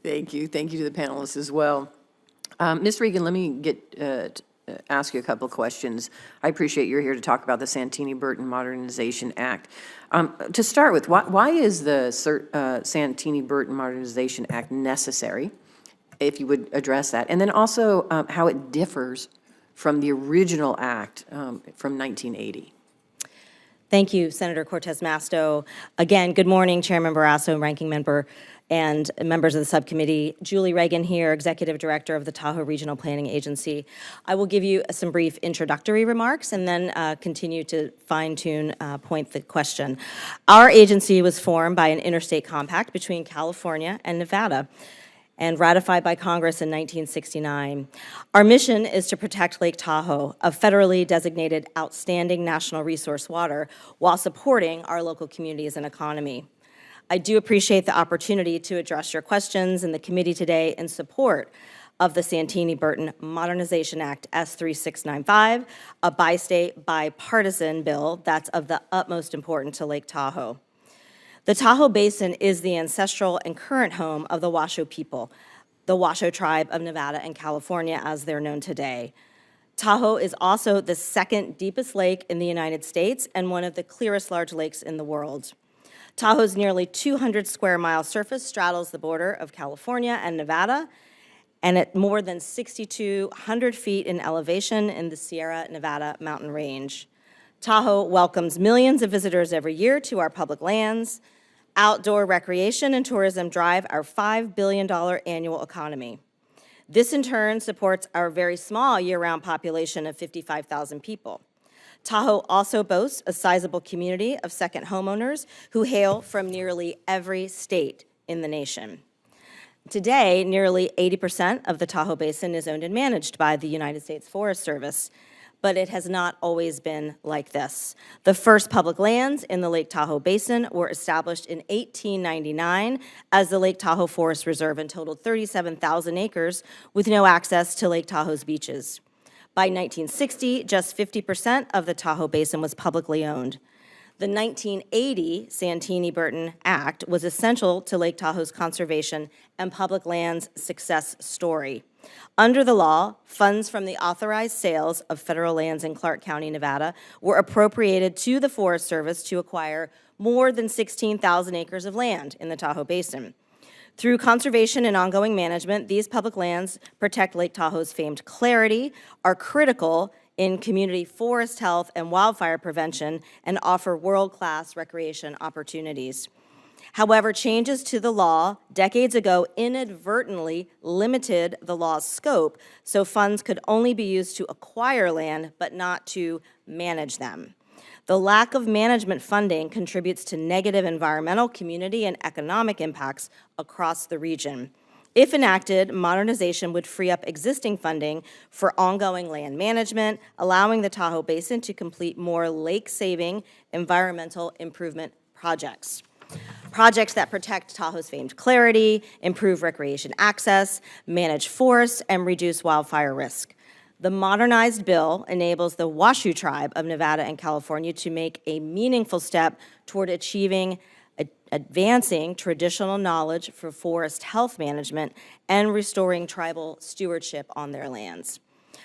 Thank you. Thank you to the panelists as well. Ms. Regan, let me ask you a couple of questions. I appreciate you're here to talk about the Santini-Burton Modernization Act. To start with, why is the Santini-Burton Modernization Act necessary, if you would address that? And then also how it differs from the original act from 1980. Thank you, Senator Cortez Masto. Again, good morning, Chairman Barrasso, Ranking Member, and members of the subcommittee. Julie Reagan here, Executive Director of the Tahoe Regional Planning Agency. I will give you some brief introductory remarks and then continue to fine-tune point the question. Our agency was formed by an interstate compact between California and Nevada and ratified by Congress in 1969. Our mission is to protect Lake Tahoe, a federally designated outstanding national resource water, while supporting our local communities and economy. I do appreciate the opportunity to address your questions in the committee today in support of the Santini-Burton Modernization Act S3695, a bi-state, bipartisan bill that's of the utmost importance to Lake Tahoe. The Tahoe Basin is the ancestral and current home of the Washoe people, the Washoe tribe of Nevada and California as they're known today. Tahoe is also the second deepest lake in the United States and one of the clearest large lakes in the world. Tahoe's nearly 200 square mile surface straddles the border of California and Nevada, and at more than 6,200 feet in elevation in the Sierra Nevada mountain range. Tahoe welcomes millions of visitors every year to our public lands. Outdoor recreation and tourism drive our $5 billion annual economy. This in turn supports our very small year-round population of 55,000 people. Tahoe also boasts a sizable community of second homeowners who hail from nearly every state in the nation. Today, nearly 80% of the Tahoe Basin is owned and managed by the United States Forest Service, but it has not always been like this. The first public lands in the Lake Tahoe Basin were established in 1899 as the Lake Tahoe Forest Reserve and totaled 37,000 acres with no access to Lake Tahoe's beaches. By 1960, just 50% of the Tahoe Basin was publicly owned. The 1980 Santini-Burton Act was essential to Lake Tahoe's conservation and public lands success story. Under the law, funds from the authorized sales of federal lands in Clark County, Nevada, were appropriated to the Forest Service to acquire more than 16,000 acres of land in the Tahoe Basin. Through conservation and ongoing management, these public lands protect Lake Tahoe's famed clarity, are critical in community forest health and wildfire prevention, and offer world-class recreation opportunities. However, changes to the law decades ago inadvertently limited the law's scope, so funds could only be used to acquire land, but not to manage them. The lack of management funding contributes to negative environmental, community, and economic impacts across the region. If enacted, modernization would free up existing funding for ongoing land management, allowing the Tahoe Basin to complete more lake-saving environmental improvement projects. Projects that protect Tahoe's famed clarity, improve recreation access, manage forests, and reduce wildfire risk. The modernized bill enables the Washoe tribe of Nevada and California to make a meaningful step toward advancing traditional knowledge for forest health management and restoring tribal stewardship on their lands.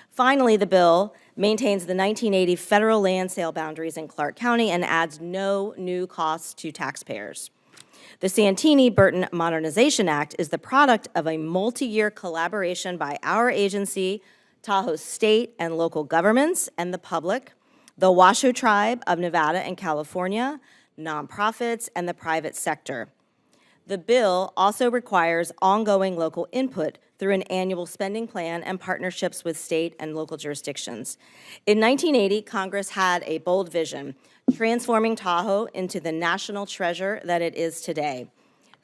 Finally, the bill maintains the 1980 federal land sale boundaries in Clark County and adds no new costs to taxpayers. The Santini-Burton Modernization Act is the product of a multi-year collaboration by our agency, Tahoe state and local governments and the public, the Washoe tribe of Nevada and California, nonprofits, and the private sector. The bill also requires ongoing local input through an annual spending plan and partnerships with state and local jurisdictions. In 1980, Congress had a bold vision, transforming Tahoe into the national treasure that it is today.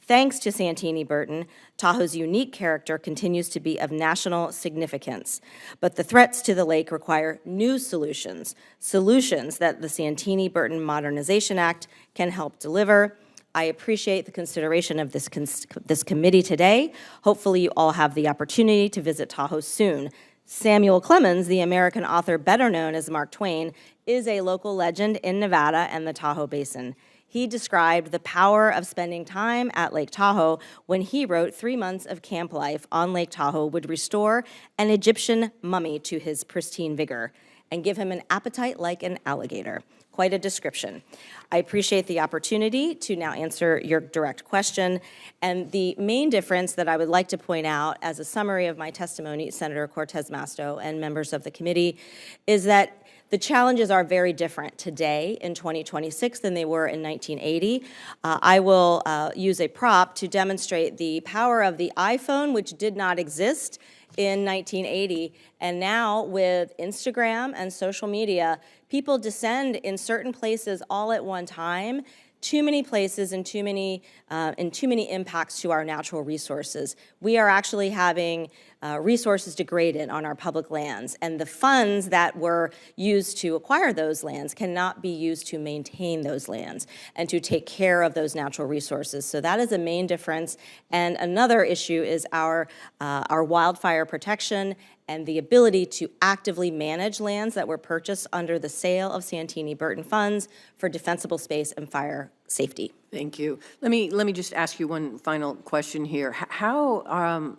Thanks to Santini-Burton, Tahoe's unique character continues to be of national significance. But the threats to the lake require new solutions, solutions that the Santini-Burton Modernization Act can help deliver. I appreciate the consideration of this committee today. Hopefully you all have the opportunity to visit Tahoe soon. Samuel Clemens, the American author better known as Mark Twain, is a local legend in Nevada and the Tahoe Basin. He described the power of spending time at Lake Tahoe when he wrote 3 months of camp life on Lake Tahoe would restore an Egyptian mummy to his pristine vigor and give him an appetite like an alligator. Quite a description. I appreciate the opportunity to now answer your direct question. And the main difference that I would like to point out as a summary of my testimony, Senator Cortez Masto and members of the committee, is that the challenges are very different today in 2026 than they were in 1980. I will use a prop to demonstrate the power of the iPhone, which did not exist in 1980. And now with Instagram and social media, people descend in certain places all at one time. Too many places and too many impacts to our natural resources. We are actually having resources degraded on our public lands, and the funds that were used to acquire those lands cannot be used to maintain those lands and to take care of those natural resources. So that is a main difference. And another issue is our wildfire protection and the ability to actively manage lands that were purchased under the sale of Santini-Burton funds for defensible space and fire safety. Thank you. Let me just ask you one final question here. How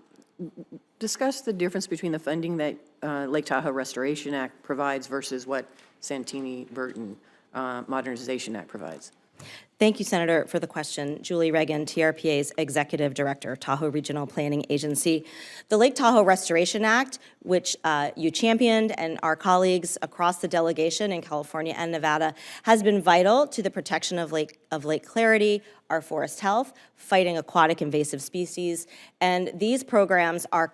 discuss the difference between the funding that Lake Tahoe Restoration Act provides versus what Santini-Burton Modernization Act provides? Thank you, Senator, for the question. Julie Reagan, TRPA's Executive Director, Tahoe Regional Planning Agency. The Lake Tahoe Restoration Act, which you championed, and our colleagues across the delegation in California and Nevada, has been vital to the protection of lake clarity, our forest health, fighting aquatic invasive species, and these programs are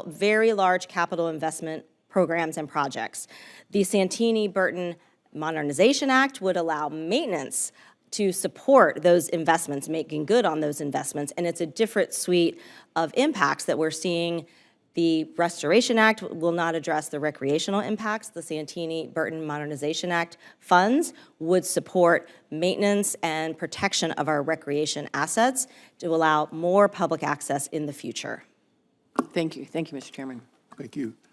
very large capital investment programs and projects. The Santini-Burton Modernization Act would allow maintenance to support those investments, making good on those investments, and it's a different suite of impacts that we're seeing. The Restoration Act will not address the recreational impacts. The Santini-Burton Modernization Act funds would support maintenance and protection of our recreation assets to allow more public access in the future. Thank you. Thank you, Mr. Chairman. Thank you.